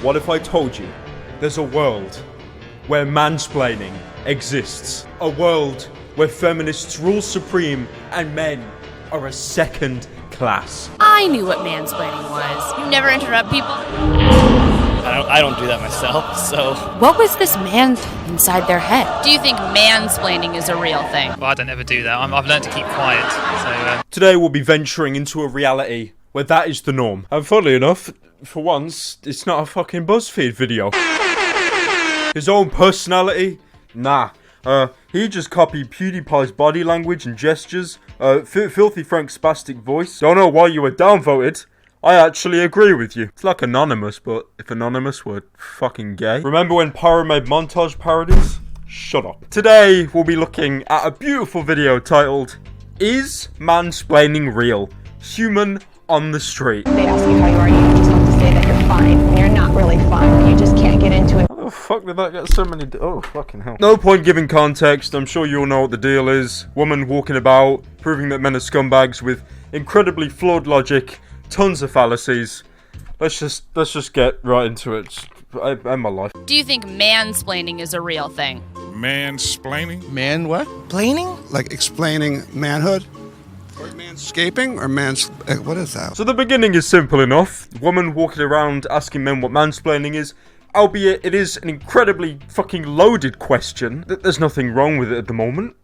What if I told you there's a world where mansplaining exists? A world where feminists rule supreme and men are a second class. I knew what mansplaining was. You never interrupt people? I don't do that myself, so... What was this man inside their head? Do you think mansplaining is a real thing? Well, I don't ever do that. I've learned to keep quiet, so... Today we'll be venturing into a reality where that is the norm. And funnily enough, for once, it's not a fucking BuzzFeed video. His own personality? Nah. He just copied PewDiePie's body language and gestures. Filthy Frank's spastic voice. Don't know why you were downvoted. I actually agree with you. It's like Anonymous, but if Anonymous were fucking gay. Remember when Pyro made montage parodies? Shut up. Today, we'll be looking at a beautiful video titled, Is Mansplaining Real? Human on the Street. They ask you how you are, you just have to say that you're fine when you're not really fine. You just can't get into it. How the fuck did that get so many... Oh, fucking hell. No point giving context. I'm sure you all know what the deal is. Woman walking about, proving that men are scumbags with incredibly flawed logic, tons of fallacies. Let's just get right into it. I end my life. Do you think mansplaining is a real thing? Mansplaining? Man what? Plaining? Like explaining manhood? Or manscaping? Or what is that? So the beginning is simple enough. Woman walking around asking men what mansplaining is. Albeit it is an incredibly fucking loaded question. There's nothing wrong with it at the moment.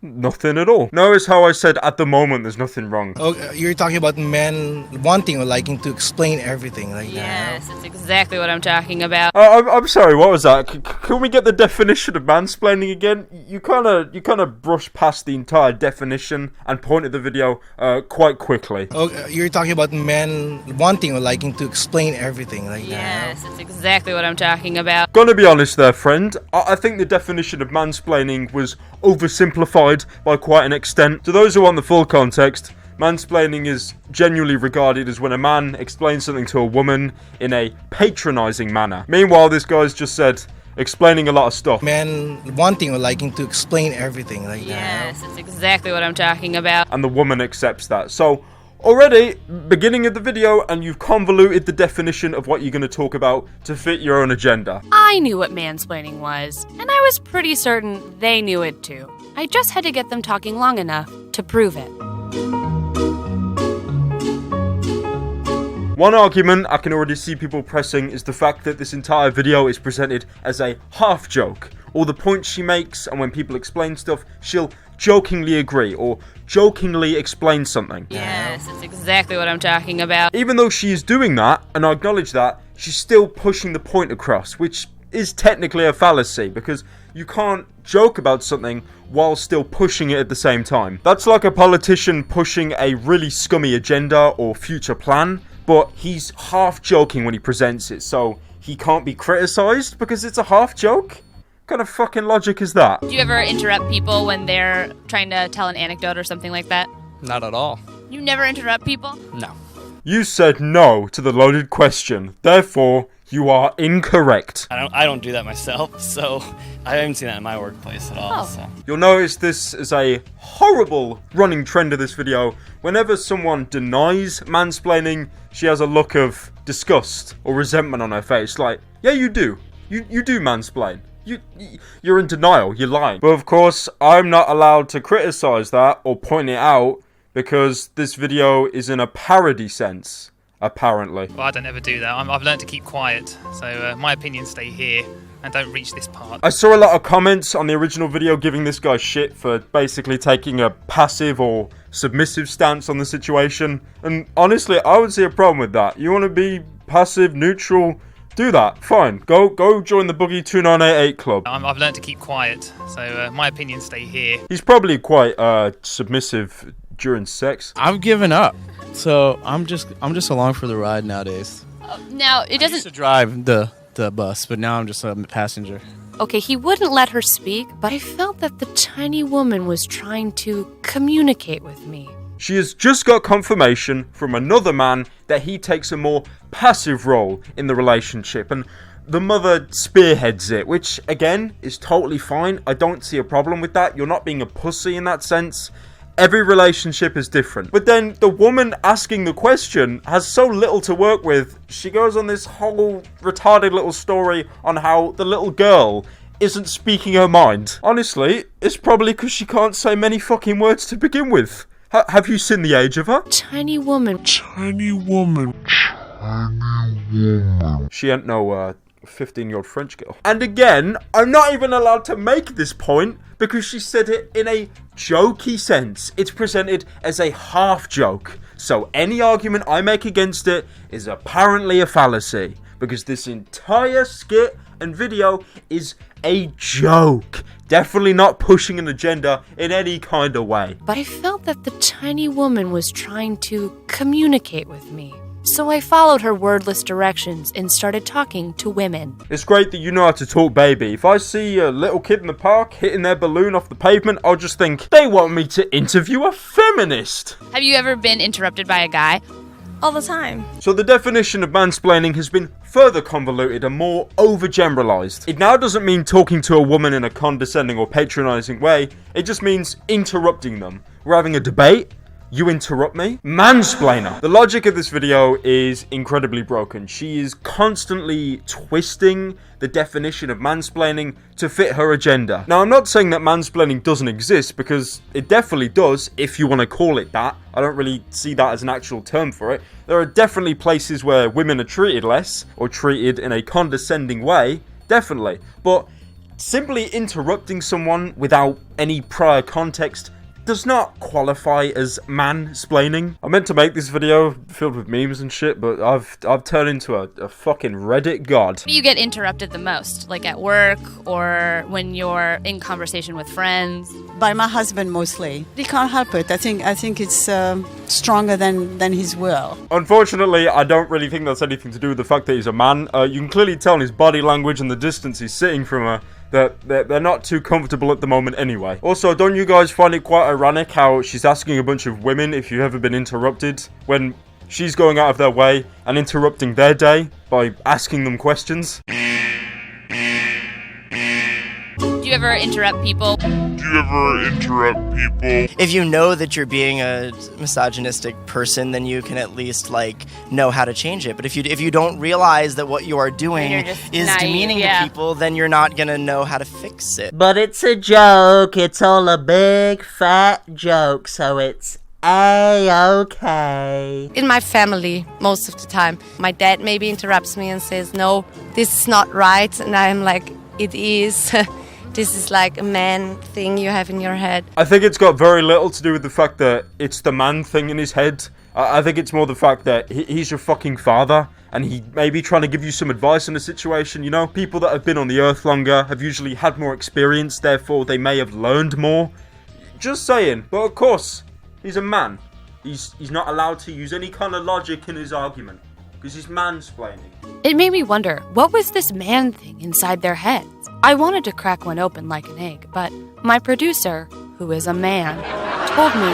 Nothing at all. Notice how I said at the moment there's nothing wrong. Oh, you're talking about men wanting or liking to explain everything like Yes, that's exactly what I'm talking about. I'm sorry, what was that? Can we get the definition of mansplaining again? You kind of brushed past the entire definition and pointed the video quite quickly. Oh, you're talking about men wanting or liking to explain everything like Yes, that's exactly what I'm talking about. Gonna be honest there, friend. I think the definition of mansplaining was oversimplified by quite an extent. To those who want the full context, mansplaining is genuinely regarded as when a man explains something to a woman in a patronizing manner. Meanwhile, this guy's just said explaining a lot of stuff. Men wanting or liking to explain everything like Yes, that's exactly what I'm talking about. And the woman accepts that. So already, beginning of the video, and you've convoluted the definition of what you're going to talk about to fit your own agenda. I knew what mansplaining was, and I was pretty certain they knew it too. I just had to get them talking long enough to prove it. One argument I can already see people pressing is the fact that this entire video is presented as a half joke. All the points she makes, and when people explain stuff, she'll jokingly agree or jokingly explain something. Yes, that's exactly what I'm talking about. Even though she is doing that, and I acknowledge that, she's still pushing the point across, which is technically a fallacy, because you can't joke about something while still pushing it at the same time. That's like a politician pushing a really scummy agenda or future plan, but he's half joking when he presents it, so he can't be criticized because it's a half joke? What kind of fucking logic is that? Do you ever interrupt people when they're trying to tell an anecdote or something like that? Not at all. You never interrupt people? No. You said no to the loaded question, therefore you are incorrect. I don't do that myself, so I haven't seen that in my workplace at all. So. You'll notice this is a horrible running trend of this video. Whenever someone denies mansplaining, she has a look of disgust or resentment on her face. Like, yeah, you do. You do mansplain. You're in denial. You're lying. But of course, I'm not allowed to criticize that or point it out because this video is in a parody sense. Apparently. Well, I don't ever do that. I've learned to keep quiet, so my opinions stay here and don't reach this part. I saw a lot of comments on the original video giving this guy shit for basically taking a passive or submissive stance on the situation. And honestly, I would see a problem with that. You want to be passive, neutral, do that. Fine. Go join the Boogie 2988 club. I've learned to keep quiet, so my opinions stay here. He's probably quite submissive during sex. I've given up. So I'm just along for the ride nowadays. Now, it I used to drive the bus, but now I'm just a passenger. Okay, he wouldn't let her speak, but I felt that the tiny woman was trying to communicate with me. She has just got confirmation from another man that he takes a more passive role in the relationship, and the mother spearheads it, which, again, is totally fine. I don't see a problem with that. You're not being a pussy in that sense. Every relationship is different. But then the woman asking the question has so little to work with. She goes on this whole retarded little story on how the little girl isn't speaking her mind. Honestly, it's probably because she can't say many fucking words to begin with. Have you seen the age of her? Tiny woman. She ain't no 15-year-old French girl. And again, I'm not even allowed to make this point because she said it in a jokey sense. It's presented as a half joke. So any argument I make against it is apparently a fallacy because this entire skit and video is a joke. Definitely not pushing an agenda in any kind of way. But I felt that the tiny woman was trying to communicate with me. So I followed her wordless directions and started talking to women. It's great that you know how to talk, baby. If I see a little kid in the park hitting their balloon off the pavement, I'll just think, they want me to interview a feminist. Have you ever been interrupted by a guy? All the time. So the definition of mansplaining has been further convoluted and more overgeneralized. It now doesn't mean talking to a woman in a condescending or patronizing way. It just means interrupting them. We're having a debate. You interrupt me? Mansplainer. The logic of this video is incredibly broken. She is constantly twisting the definition of mansplaining to fit her agenda. Now, I'm not saying that mansplaining doesn't exist, because it definitely does, if you want to call it that. I don't really see that as an actual term for it. There are definitely places where women are treated less, or treated in a condescending way. Definitely. But simply interrupting someone without any prior context does not qualify as mansplaining. I meant to make this video filled with memes and shit, but I've turned into a fucking Reddit god. You get interrupted the most, like at work or when you're in conversation with friends. By my husband mostly. He can't help it. I think it's stronger than his will. Unfortunately, I don't really think that's anything to do with the fact that he's a man. You can clearly tell in his body language and the distance he's sitting from her that they're not too comfortable at the moment anyway. Also, don't you guys find it quite ironic how she's asking a bunch of women if you've ever been interrupted when she's going out of their way and interrupting their day by asking them questions? Do you ever interrupt people? If you know that you're being a misogynistic person, then you can at least know how to change it. But if you don't realize that what you are doing is naive, demeaning to people, then you're not gonna know how to fix it. But it's a joke. It's all a big fat joke, so it's A-okay. In my family, most of the time, my dad maybe interrupts me and says, no, this is not right. And I'm like, it is. This is like a man thing you have in your head. I think it's got very little to do with the fact that it's the man thing in his head. I think it's more the fact that he's your fucking father, and he may be trying to give you some advice in a situation, you know? People that have been on the earth longer have usually had more experience, therefore they may have learned more. Just saying. But of course, he's a man. He's not allowed to use any kind of logic in his argument, because he's mansplaining. It made me wonder, what was this man thing inside their heads? I wanted to crack one open like an egg, but my producer, who is a man, told me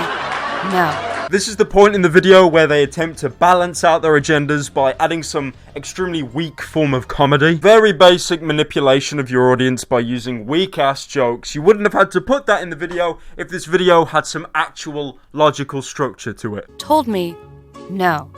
no. This is the point in the video where they attempt to balance out their agendas by adding some extremely weak form of comedy. Very basic manipulation of your audience by using weak-ass jokes. You wouldn't have had to put that in the video if this video had some actual logical structure to it. Told me no.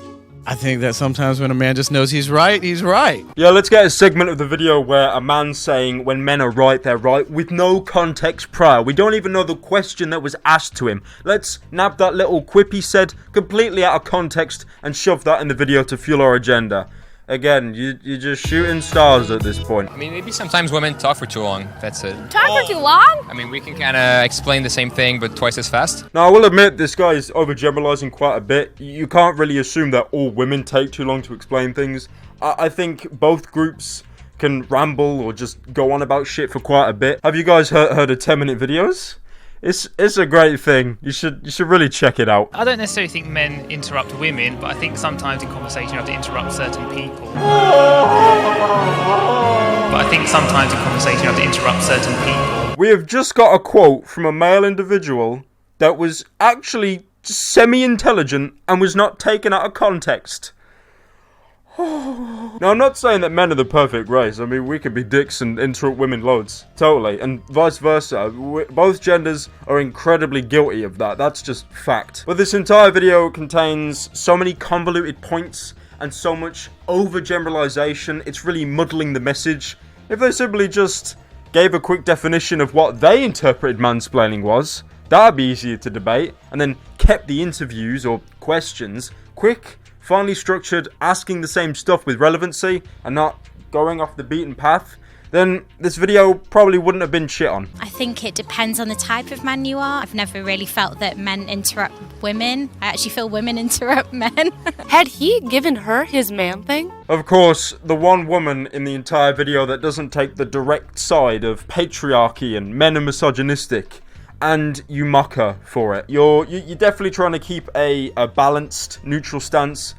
I think that sometimes when a man just knows he's right, he's right. Yeah, let's get a segment of the video where a man's saying when men are right, they're right, with no context prior. We don't even know the question that was asked to him. Let's nab that little quip he said completely out of context and shove that in the video to fuel our agenda. Again, you're just shooting stars at this point. I mean, maybe sometimes women talk for too long. That's it. Talk for too long? I mean, we can kind of explain the same thing, but twice as fast. Now, I will admit, this guy is overgeneralizing quite a bit. You can't really assume that all women take too long to explain things. I think both groups can ramble or just go on about shit for quite a bit. Have you guys heard of 10-minute videos? It's a great thing. You should really check it out. I don't necessarily think men interrupt women, but I think sometimes in conversation you have to interrupt certain people. We have just got a quote from a male individual that was actually semi-intelligent and was not taken out of context. Now, I'm not saying that men are the perfect race. I mean, we could be dicks and interrupt women loads. Totally. And vice versa. Both genders are incredibly guilty of that. That's just fact. But this entire video contains so many convoluted points and so much overgeneralization. It's really muddling the message. If they simply just gave a quick definition of what they interpreted mansplaining was, that'd be easier to debate, and then kept the interviews or questions quick, finely structured, asking the same stuff with relevancy, and not going off the beaten path, then this video probably wouldn't have been shit on. I think it depends on the type of man you are. I've never really felt that men interrupt women. I actually feel women interrupt men. Had he given her his man thing? Of course, the one woman in the entire video that doesn't take the direct side of patriarchy and men are misogynistic, and you mock her for it. You're definitely trying to keep a balanced, neutral stance,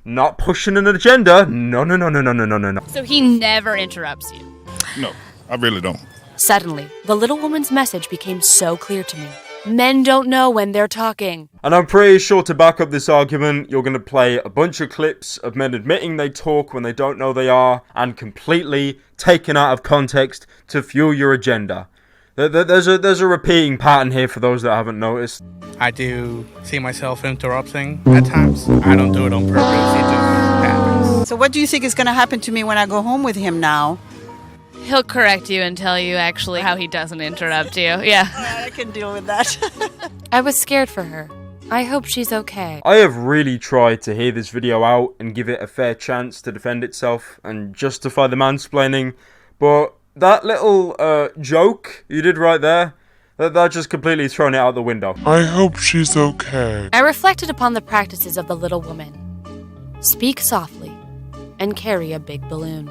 not pushing an agenda. No. So he never interrupts you? No, I really don't. Suddenly, the little woman's message became so clear to me. Men don't know when they're talking. And I'm pretty sure to back up this argument, you're going to play a bunch of clips of men admitting they talk when they don't know they are, and completely taken out of context to fuel your agenda. There's a repeating pattern here for those that haven't noticed. I do see myself interrupting at times. I don't do it on purpose. It just happens. So what do you think is going to happen to me when I go home with him now? He'll correct you and tell you actually how he doesn't interrupt you. Yeah. I can deal with that. I was scared for her. I hope she's okay. I have really tried to hear this video out and give it a fair chance to defend itself and justify the mansplaining, but that little joke you did right there, that just completely thrown it out the window. I hope she's okay. I reflected upon the practices of the little woman. Speak softly and carry a big balloon.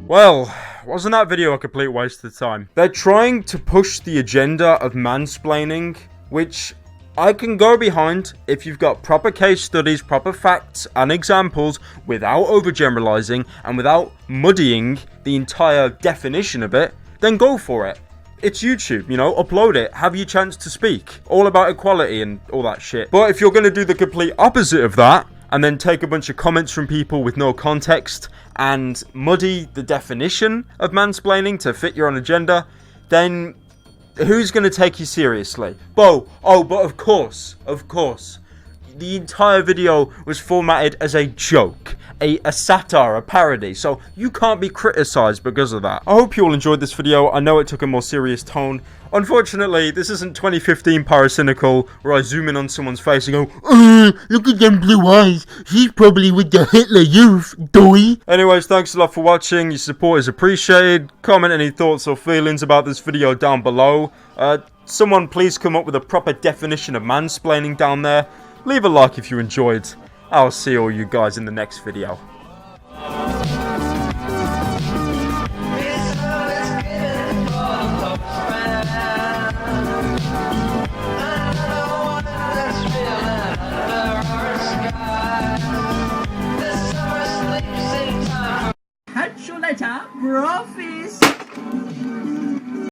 Well, wasn't that video a complete waste of time? They're trying to push the agenda of mansplaining, which I can go behind if you've got proper case studies, proper facts and examples without overgeneralizing and without muddying the entire definition of it, then go for it. It's YouTube, you know, upload it, have your chance to speak. All about equality and all that shit. But if you're going to do the complete opposite of that, and then take a bunch of comments from people with no context and muddy the definition of mansplaining to fit your own agenda, then who's going to take you seriously? But of course, the entire video was formatted as a joke, a satire, a parody, so you can't be criticized because of that. I hope you all enjoyed this video. I know it took a more serious tone. Unfortunately, this isn't 2015 Pyrocynical, where I zoom in on someone's face and go, look at them blue eyes, he's probably with the Hitler Youth, doy. Anyways, thanks a lot for watching, your support is appreciated. Comment any thoughts or feelings about this video down below. Someone please come up with a proper definition of mansplaining down there. Leave a like if you enjoyed. I'll see all you guys in the next video. Catch you later, brofist.